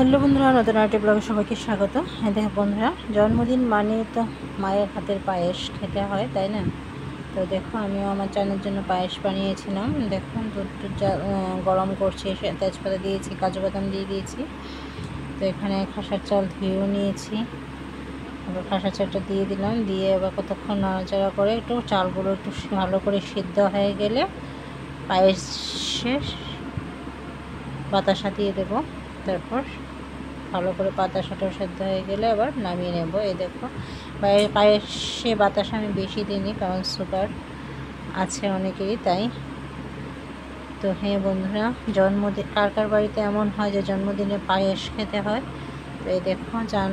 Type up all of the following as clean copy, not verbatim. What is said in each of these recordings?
Hello বন্ধুরা, নতুন আরেকটি ব্লগে সবাইকে স্বাগত। হ্যাঁ দেখো বন্ধুরা, জন্মদিন মানে তো মায়ের হাতের পায়েস খেতে হয়, তাই না? তো দেখো, আমিও আমার চানের জন্য পায়েস বানিয়েছিলাম। দেখুন, দুধ গরম করছি, তেজপাতা দিয়েছি, কাজু বাদাম দিয়ে দিয়েছি। তো এখানে খাসার চাল ধুয়েও নিয়েছি, এবার খাসার চালটা দিয়ে দিলাম, দিয়ে এবার কতক্ষণ নাড়াচাড়া করে একটু চালগুলো একটু ভালো করে সিদ্ধ হয়ে গেলে পায়েসের বাতাসা দিয়ে দেবো। তারপর ভালো করে বাতাসাটাও সেদ্ধ হয়ে গেলে আবার নামিয়ে নেব। এই দেখো, পায়েসে বাতাসা আমি বেশি দিইনি, কারণ সুগার আছে অনেকেরই, তাই। তো হ্যাঁ বন্ধুরা, জন্মদিন কার কার বাড়িতে এমন হয় যে জন্মদিনে পায়েস খেতে হয়? তো এই দেখো, চান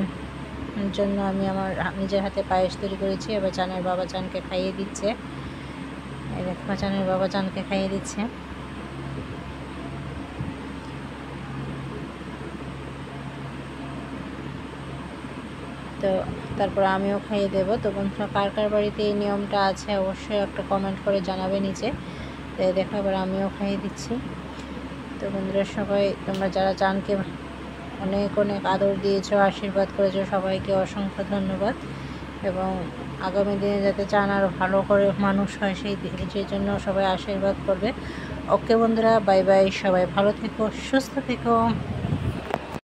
জন্য আমি আমার নিজের হাতে পায়েস তৈরি করেছি। এবার চানের বাবা চানকে খাইয়ে দিচ্ছে। এই দেখো, চানের বাবা চানকে খাইয়ে দিচ্ছে। তো তারপর আমিও খাইয়ে দেবো। তো বন্ধুরা, কার কার বাড়িতে এই নিয়মটা আছে অবশ্যই একটা কমেন্ট করে জানাবে নিচে। তো দেখো, এবার আমিও খাইয়ে দিচ্ছি। তো বন্ধুরা, সবাই তোমরা যারা চানকে অনেক অনেক আদর দিয়েছো, আশীর্বাদ করেছো, সবাইকে অসংখ্য ধন্যবাদ। এবং আগামী দিনে যাতে চান আরও ভালো করে মানুষ হয় সেই জন্য সবাই আশীর্বাদ করবে। ওকে বন্ধুরা, বাই বাই, সবাই ভালো থেকো, সুস্থ থেকো।